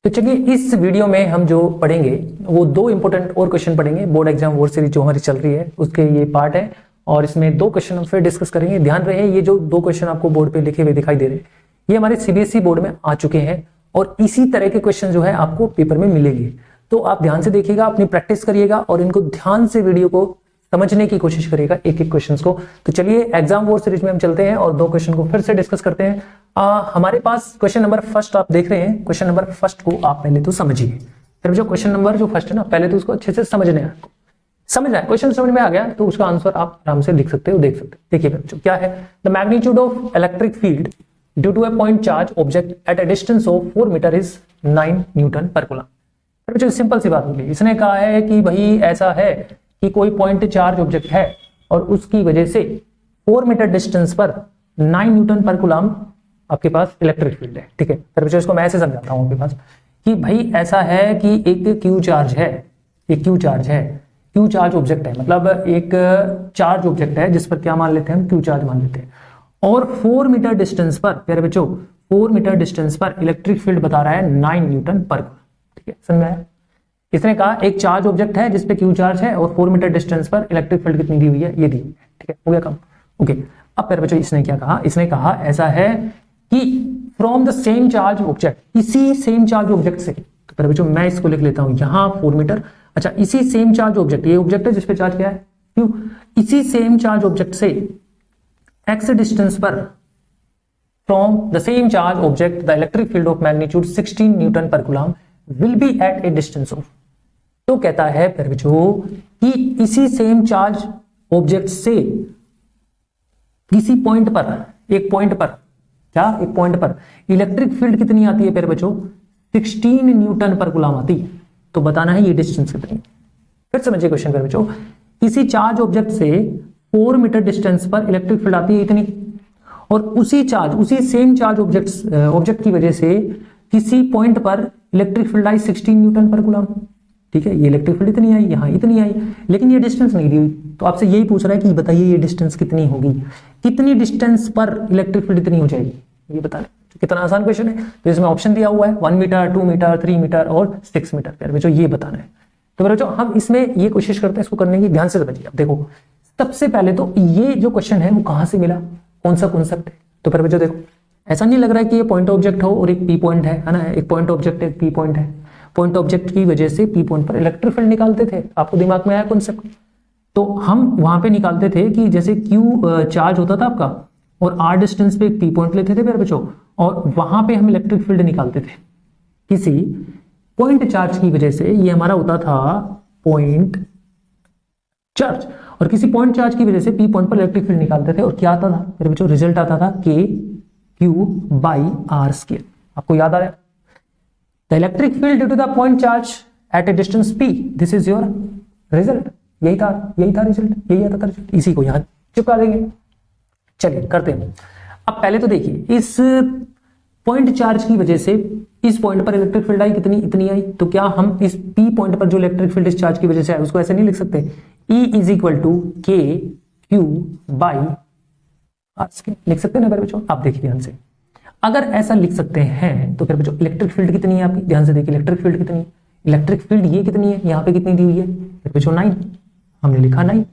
तो चलिए इस वीडियो में हम जो पढ़ेंगे वो दो इंपॉर्टेंट और क्वेश्चन पढ़ेंगे। बोर्ड एग्जाम वोर सीरीज जो हमारी चल रही है उसके ये पार्ट है और इसमें दो क्वेश्चन हम फिर डिस्कस करेंगे। ध्यान रहे ये जो दो क्वेश्चन आपको बोर्ड पे लिखे हुए दिखाई दे रहे हैं ये हमारे सीबीएसई बोर्ड में आ चुके हैं और इसी तरह के क्वेश्चन जो है आपको पेपर में मिलेंगे। तो आप ध्यान से देखिएगा, अपनी प्रैक्टिस करिएगा और इनको ध्यान से वीडियो को समझने की कोशिश करिएगा एक एक क्वेश्चन को। तो चलिए एग्जाम वोर सीरीज में हम चलते हैं और दो क्वेश्चन को फिर से डिस्कस करते हैं। हमारे पास क्वेश्चन नंबर फर्स्ट आप देख रहे हैं। क्वेश्चन नंबर फर्स्ट को आप पहले तो समझिए, फिर जो क्वेश्चन नंबर जो फर्स्ट है ना पहले तो उसको अच्छे से समझना है। समझना है, क्वेश्चन समझ में आ गया तो उसका आंसर आप आराम से लिख सकते हो, देख सकते हो। देखिए बच्चों क्या है, the magnitude of electric field due to a point charge object at a distance of 4 metre is 9 newton per coulomb. बच्चों सिंपल सी बात होगी, इसने कहा है कि भाई ऐसा है कि कोई पॉइंट चार्ज ऑब्जेक्ट है और उसकी वजह से 4 मीटर डिस्टेंस पर 9 न्यूटन पर कूलम आपके पास इलेक्ट्रिक फील्ड है। ठीक है, फिर बच्चों इसको मैं ऐसे समझाता हूं आपके पास कि भाई ऐसा है कि एक क्यू चार्ज है, एक क्यू चार्ज है, क्यू चार्ज ऑब्जेक्ट है, मतलब एक चार्ज ऑब्जेक्ट है जिस पर क्या मान लेते हैं हम, क्यू चार्ज मान लेते हैं। और 4 मीटर डिस्टेंस पर प्यारे बच्चों 4 मीटर डिस्टेंस पर इलेक्ट्रिक फील्ड बता रहा है 9 न्यूटन पर कूलम। ठीक है, समझ में आया? इसने कहा एक चार्ज ऑब्जेक्ट है जिसपे क्यू चार्ज है और 4 मीटर डिस्टेंस पर इलेक्ट्रिक फील्ड कितनी दी हुई है, ये दी हुई है। ठीक है, हो गया काम। ओके, अब प्यारे बच्चों इसने क्या कहा, इसने कहा ऐसा है कि from the same charge object, इसी सेम चार्ज ऑब्जेक्ट से, तो प्यारे बच्चों मैं इसको लिख लेता हूं यहां 4 मीटर। अच्छा, इसी सेम चार्ज ऑब्जेक्ट, ये ऑब्जेक्ट है जिसपे चार्ज क्या है क्यू, इसी सेम चार्ज ऑब्जेक्ट से एक्स डिस्टेंस पर from the same charge object the electric field of magnitude 16 newton per coulomb will be at a distance of. तो कहता है फिर बच्चों कि इसी सेम चार्ज ऑब्जेक्ट से किसी पॉइंट पर, एक पॉइंट पर, क्या एक पॉइंट पर इलेक्ट्रिक फील्ड कितनी आती है फिर बच्चों, 16 न्यूटन पर कूलम आती है। तो बताना है ये डिस्टेंस कितनी। फिर समझिए क्वेश्चन फिर बच्चों, किसी चार्ज ऑब्जेक्ट से 4 मीटर डिस्टेंस पर इलेक्ट्रिक फील्ड आती है इतनी, और उसी चार्ज, उसी सेम चार्ज ऑब्जेक्ट की वजह से किसी पॉइंट पर electric field I 16 newton per coulomb. ठीक है, ये इलेक्ट्रिक फील्ड इतनी आई, यहां इतनी आई, लेकिन ये डिस्टेंस नहीं दी हुई। तो आपसे यही पूछ रहा है कि बताइए ये डिस्टेंस कितनी होगी, कितनी डिस्टेंस पर इलेक्ट्रिक फील्ड इतनी हो जाएगी, ये बता रहे। कितना आसान क्वेश्चन है। तो इसमें ऑप्शन दिया हुआ है 1 मीटर, 2 मीटर, 3 मीटर और 6 मीटर। प्यारे बच्चों ये बताना है। तो बच्चों हम इसमें ये कोशिश करते हैं इसको करने की, ध्यान से समझिए। अब देखो सबसे पहले तो ये जो क्वेश्चन है वो कहां से मिला, कौन सा कॉन्सेप्ट है। तो प्यारे बच्चों देखो ऐसा नहीं लग रहा है कि ये पॉइंट ऑब्जेक्ट हो और एक पी पॉइंट है ना, एक पॉइंट ऑब्जेक्ट एक पी पॉइंट है। पॉइंट ऑब्जेक्ट की वजह से पी पॉइंट पर इलेक्ट्रिक फील्ड निकालते थे, आपको दिमाग में आया कॉन्सेप्ट। तो हम वहां पे निकालते थे कि जैसे क्यू चार्ज होता था आपका और आर डिस्टेंस पे एक पी पॉइंट लेते थे प्यारे बच्चों, और वहां पे हम इलेक्ट्रिक फील्ड निकालते थे किसी पॉइंट चार्ज की वजह से। ये हमारा होता था पॉइंट चार्ज, और किसी पॉइंट चार्ज की वजह से पी पॉइंट पर इलेक्ट्रिक फील्ड निकालते थे और क्या आता था प्यारे बच्चों, रिजल्ट आता था के क्यू बाई आर स्क्वायर। आपको याद आ रहा है, the electric field due to the point charge at a distance P, this is your result. यही था रिजल्ट, यही आता था रिजल्ट। इसी को यहां चिपका देंगे। चलिए करते हैं। अब पहले तो देखिए इस पॉइंट चार्ज की वजह से इस पॉइंट पर इलेक्ट्रिक फील्ड आई कितनी, इतनी आई। तो क्या हम इस पी पॉइंट पर जो इलेक्ट्रिक फील्ड इस चार्ज की वजह से आए उसको ऐसे नहीं लिख सकते, E is equal to K Q by R square, लिख सकते हैं ना मेरे बच्चों। आप देखिए ध्यान से, अगर ऐसा लिख सकते हैं तो फिर बच्चों इलेक्ट्रिक फील्ड कितनी है आपकी, ध्यान से देखिए इलेक्ट्रिक फील्ड कितनी है, इलेक्ट्रिक फील्ड ये कितनी है, यहाँ पे कितनी दी हुई है फिर बच्चों 9, हमने लिखा 9।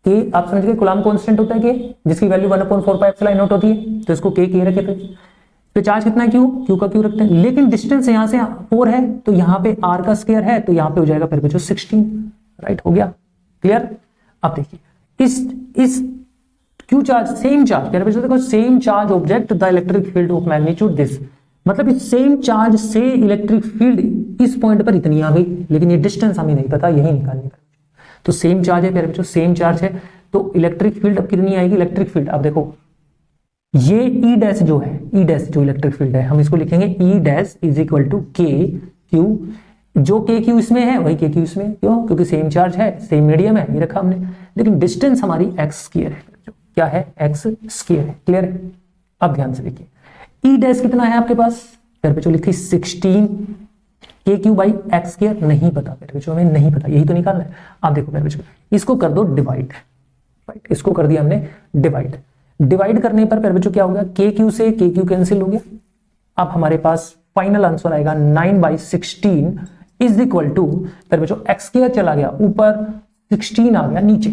के आप समझ गए, कूलम कांस्टेंट होता है के, जिसकी वैल्यू 1/4πε0 होती है, तो इसको के रखे थे। तो चार्ज कितना है क्यू का क्यू रखते हैं, लेकिन डिस्टेंस यहां से 4 है तो यहाँ पे आर का स्क्वायर है तो यहाँ पे हो जाएगा फिर बच्चों 16। राइट, हो गया क्लियर। अब देखिए इस क्यू चार्ज, सेम चार्ज, प्यारे बच्चों देखो same charge object the electric field of magnitude this, मतलब इस सेम चार्ज से इलेक्ट्रिक फील्ड इस पॉइंट पर इतनी आ गई, लेकिन ये डिस्टेंस हमें नहीं पता, यही निकालनी है। तो सेम चार्ज है प्यारे बच्चों, सेम चार्ज है तो इलेक्ट्रिक फील्ड अब कितनी आएगी, इलेक्ट्रिक फील्ड अब देखो ये ई डैश जो है, ई डैश जो इलेक्ट्रिक फील्ड है हम इसको लिखेंगे E dash is equal to K Q, जो के क्यू इसमें है वही के क्यू इसमें, क्यों, क्योंकि सेम चार्ज है, सेम मीडियम है, ये रखा हमने, लेकिन डिस्टेंस हमारी एक्स स्क्वायर है। क्या है, एक्स स्क्वायर है। क्लियर है। अब ध्यान से देखिए ई डैश कितना है आपके पास, फिर बच्चों लिखी 16 के क्यू बाई एक्स स्क्वायर, नहीं पता फिर बच्चों, हमें नहीं पता, यही तो निकालना है। आप देखो फिर बच्चों इसको कर दो डिवाइड, राइट, इसको कर दिया हमने डिवाइड। डिवाइड करने पर फिर बच्चों क्या हो गया, के क्यू से के क्यू कैंसिल हो गया, अब हमारे पास फाइनल आंसर आएगा 9/16 इज इक्वल टू, फिर बच्चों एक्स स्क्वायर चला गया ऊपर, 16 आ गया नीचे,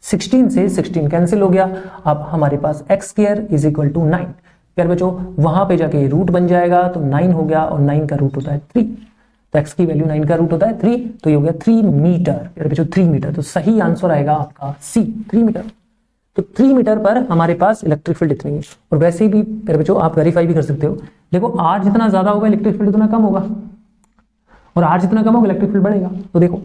16 से 16 कैंसिल हो गया। अब हमारे पास x square is equal to 9, फिर बच्चों वहां पे जाके रूट बन जाएगा तो 9 हो गया, और 9 का रूट होता है 3, तो x की वैल्यू 9 का रूट होता है 3, तो ये हो गया 3 मीटर, फिर बच्चों 3 मीटर, तो सही आंसर आएगा आपका C 3 मीटर। तो 3 मीटर पर हमारे पास इलेक्ट्रिक फील्ड इतनी है। और वैसे भी फिर बच्चों आप वेरीफाई भी कर सकते हो, देखो r जितना ज्यादा होगा इलेक्ट्रिक फील्ड उतना कम होगा, और r जितना कम होगा इलेक्ट्रिक फील्ड बढ़ेगा। तो देखो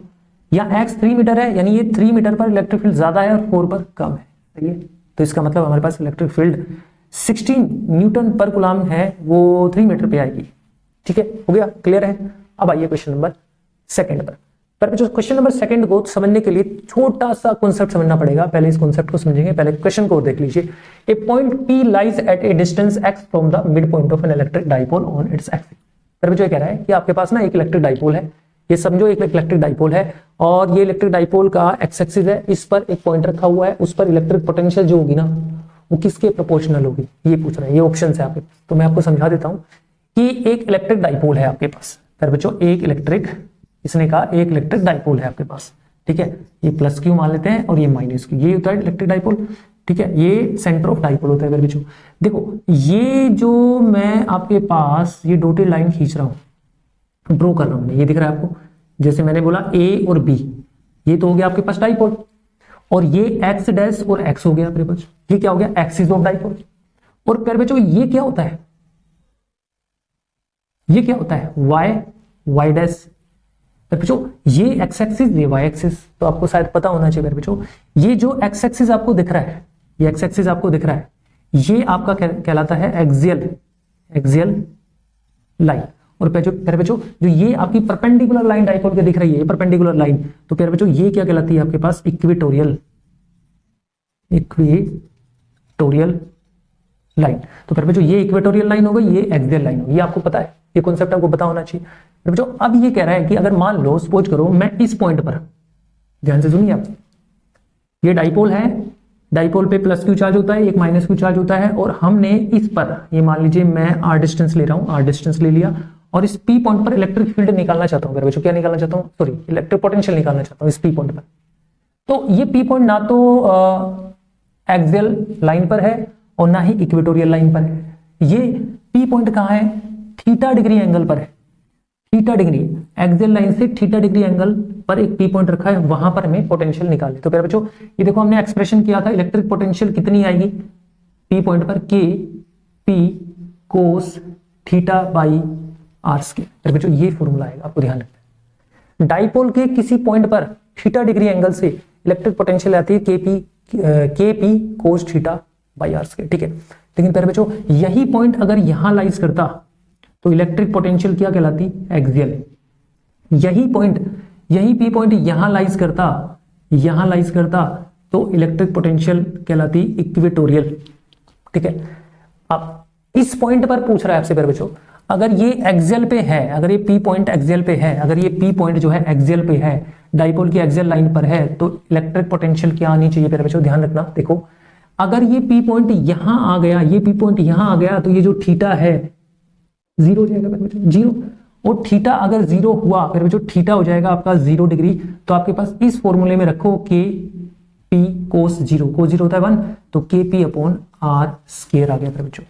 यहाँ x 3 मीटर है, यानी ये 3 मीटर पर इलेक्ट्रिक फील्ड ज्यादा है और 4 पर कम है, सही है। तो इसका मतलब हमारे पास electric field 16 newton per coulomb है, वो 3 मीटर पे आएगी। ठीक है, हो गया, क्लियर है। अब आइए क्वेश्चन नंबर सेकंड पर जो क्वेश्चन नंबर सेकंड को समझने के लिए छोटा सा कॉन्सेप्ट समझना पड़ेगा। पहले इस कॉन्सेप्ट को समझेंगे, पहले क्वेश्चन को देख लीजिए। A point P lies at a distance x from the mid point of an electric dipole on its axis. फिर जो कह रहा है कि आपके पास ना एक इलेक्ट्रिक डाइपोल है, ये समझो एक इलेक्ट्रिक डाइपोल है, और ये इलेक्ट्रिक डाइपोल का एक्स एक्सिस है, इस पर एक पॉइंट रखा हुआ है, उस पर इलेक्ट्रिक पोटेंशियल जो होगी ना वो किसके प्रोपोर्शनल होगी, ये पूछ रहा है। ये ऑप्शन है आपके पास, तो मैं आपको समझा देता हूं कि एक इलेक्ट्रिक डाइपोल है आपके पास। फिर बच्चों एक इलेक्ट्रिक, इसने कहा एक इलेक्ट्रिक डाइपोल है आपके पास, ठीक है, ये प्लस क्यू मान लेते हैं और ये माइनस क्यू, ये होता है इलेक्ट्रिक डाइपोल, ठीक है, ये सेंटर ऑफ डाइपोल होता है। फिर बच्चों देखो ये जो मैं आपके पास ये डॉटेड लाइन खींच रहा हूं, ड्रॉ कर रहा हूं, ये दिख रहा है आपको, जैसे मैंने बोला ए और बी, ये तो हो गया आपके पास डाइपोल, और ये एक्स डैश और एक्स हो गया आपके पास, ये क्या हो गया एक्सिस ऑफ डाइपोल। और फिर बच्चों ये क्या होता है, ये क्या होता है वाई डैश। फिर बच्चों ये एक्स एक्सिस, ये वाई एक्सिस, तो आपको शायद पता होना चाहिए। फिर बच्चों ये जो एक्स एक्सिस आपको दिख रहा है, ये एक्स एक्सिस आपको दिख रहा है, ये आपका कहलाता है एक्सियल लाइन। और फिर बच्चों जो ये आपकी परपेंडिकुलर लाइन डाइपोल के दिख रही है, परपेंडिकुलर लाइन, तो फिर बच्चों ये क्या कहलाती है आपके पास इक्वेटोरियल लाइन। तो फिर बच्चों ये इक्वेटोरियल लाइन हो गई, ये एक्सियल लाइन होगी, ये आपको पता है, ये कॉन्सेप्ट आपको पता होना चाहिए। फिर बच्चों अब ये कह रहा है कि अगर मान लो सपोज करो मैं इस पॉइंट पर, ध्यान से सुनिए आप, ये डाइपोल है, डाइपोल पे प्लस क्यू चार्ज होता है, एक माइनस क्यू चार्ज होता है, और हमने इस पर, ये मान लीजिए मैं आर डिस्टेंस ले रहा हूं, आर डिस्टेंस ले लिया, और इस पी पॉइंट पर इलेक्ट्रिक फील्ड निकालना चाहता हूं। बच्चों क्या निकालना चाहता हूं, सॉरी इलेक्ट्रिक पोटेंशियल निकालना चाहता हूं इस पी पॉइंट पर। तो ये पी पॉइंट ना तो एक्सियल लाइन पर है और ना ही इक्वेटोरियल लाइन पर है, ये पी पॉइंट कहां है, थीटा डिग्री एंगल पर है, थीटा डिग्री, एक्सियल लाइन से थीटा डिग्री एंगल पर एक पी पॉइंट रखा है, वहां पर हमें पोटेंशियल निकालनी। तो फिर बच्चों ये देखो हमने एक्सप्रेशन किया था, इलेक्ट्रिक पोटेंशियल कितनी आएगी पी पॉइंट पर, K P cos theta by R square. फिर बच्चों ये फॉर्मूला आएगा, आपको ध्यान रखना है। डाइपोल के किसी पॉइंट पर थीटा डिग्री एंगल से इलेक्ट्रिक पोटेंशियल आती है K P cos theta by R square, ठीक है। लेकिन फिर बच्चों यही पॉइंट अगर यहां लाइज करता तो इलेक्ट्रिक पोटेंशियल क्या कहलाती, एक्सियल। यही पी पॉइंट यहां लाइज करता तो इलेक्ट्रिक पोटेंशियल कहलाती इक्वेटोरियल, ठीक है। अब इस पॉइंट पर पूछ रहा है आपसे, फिर बच्चों अगर ये एक्सियल पे है, अगर ये पी पॉइंट एक्सियल पे है, अगर ये पी पॉइंट जो है एक्सियल पे है, डाइपोल की एक्सियल लाइन पर है, तो इलेक्ट्रिक पोटेंशियल क्या आनी चाहिए। फिर बच्चों ध्यान रखना, देखो अगर ये पी पॉइंट यहां आ गया, ये पी पॉइंट यहां आ गया, तो ये जो थीटा है जीरो हो जाएगा, फिर बच्चों जीरो। और थीटा अगर जीरो हुआ, फिर बच्चों थीटा हो जाएगा आपका 0 डिग्री। तो आपके पास इस फॉर्मूले में रखो के P cos zero, cos zero होता है 1, तो के पी अपॉन आर स्क्वायर आ गया फिर बच्चों,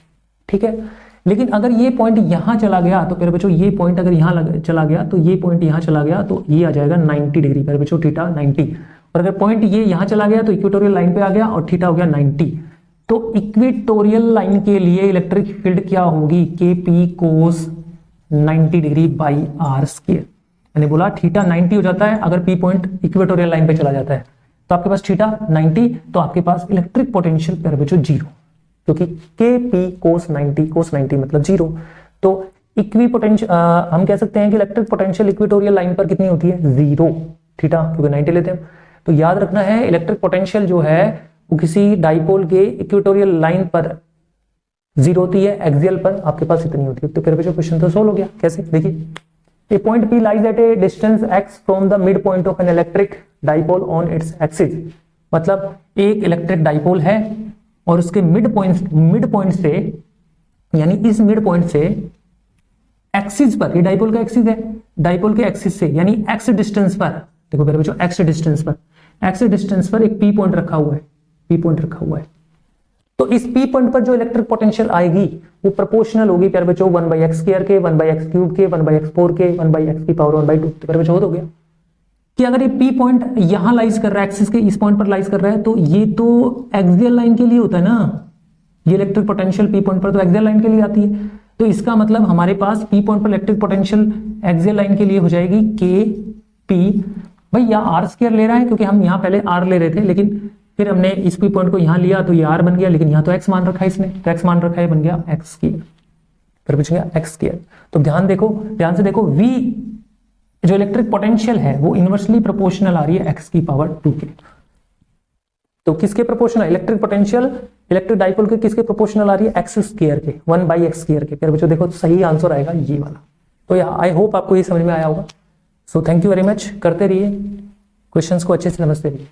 ठीक है। लेकिन अगर ये पॉइंट यहां चला गया, तो फिर बच्चों ये पॉइंट अगर यहां चला गया, तो ये पॉइंट यहां चला गया, तो ये आ जाएगा 90 डिग्री, फिर बच्चों थीटा 90। और अगर पॉइंट ये यहां चला गया तो इक्वेटोरियल लाइन पे आ गया और थीटा हो गया 90। तो इक्वेटोरियल लाइन के लिए इलेक्ट्रिक फील्ड क्या होगी, K P cos 90 degree by R square. मैंने बोला थीटा 90 हो जाता है अगर पी पॉइंट इक्वेटोरियल लाइन पे चला जाता है, तो आपके पास थीटा 90, तो आपके पास इलेक्ट्रिक पोटेंशियल फिर बच्चों जीरो, क्योंकि के पी कोस 90 मतलब जीरो। तो इक्वी पोटेंशियल हम कह सकते हैं कि इलेक्ट्रिक पोटेंशियल इक्वेटोरियल लाइन पर कितनी होती है, जीरो, थीटा क्योंकि 90 लेते हैं। तो याद रखना है इलेक्ट्रिक पोटेंशियल जो है वो किसी डाइपोल के इक्वेटोरियल लाइन पर जीरो होती है, एक्सियल पर आपके पास इतनी होती है। तो फिर बच्चों क्वेश्चन तो सोल्व हो गया। कैसे, देखिए a point P lies at a distance x from the mid point of an electric dipole on its axis. मतलब एक इलेक्ट्रिक डाइपोल है और उसके मिड पॉइंट से यानी इस मिड पॉइंट से एक्सिस पर, ये डाइपोल का एक्सिस है, डाइपोल के एक्सिस से यानी एक्स डिस्टेंस पर, देखो मेरे बच्चों एक्स डिस्टेंस पर एक पी पॉइंट रखा हुआ है, पी पॉइंट रखा हुआ है। तो इस पी पॉइंट पर जो इलेक्ट्रिक पोटेंशियल आएगी वो प्रोपोर्शनल होगी प्यारे बच्चों 1/x² के, 1/x³ के, 1/x4 के, 1/x की पावर 1/2। तो प्यारे बच्चों हो गया कि अगर ये पी पॉइंट यहां लाइज कर रहा है, एक्सिस के इस पॉइंट पर लाइज कर रहा है, तो ये तो एक्सियल लाइन के लिए होता है ना, ये इलेक्ट्रिक पोटेंशियल पी पॉइंट पर तो एक्सियल लाइन के लिए आती है। तो इसका मतलब हमारे पास पी पॉइंट पर इलेक्ट्रिक पोटेंशियल एक्सियल लाइन के लिए हो जाएगी के पी, भाई यहाँ r² ले रहा है क्योंकि हम यहाँ पहले r ले रहे थे, लेकिन फिर हमने इस पी पॉइंट को यहाँ लिया तो ये r बन गया, लेकिन यहाँ तो x मान रखा है इसने, तो x मान रखा है, बन गया x², फिर पूछ गया x²। तो ध्यान से देखो v जो इलेक्ट्रिक पोटेंशियल है वो इनवर्सली प्रोपोर्शनल आ रही है x की पावर 2 के। तो किसके proportional, electric potential electric dipole के किसके प्रोपोर्शनल आ रही है, x² के, 1/x² के। फिर बच्चों देखो तो सही आंसर आएगा ये वाला। तो आई होप आपको ये समझ में आया होगा। So thank you very much, करते रहिए क्वेश्चंस को अच्छे से समझते रहिए।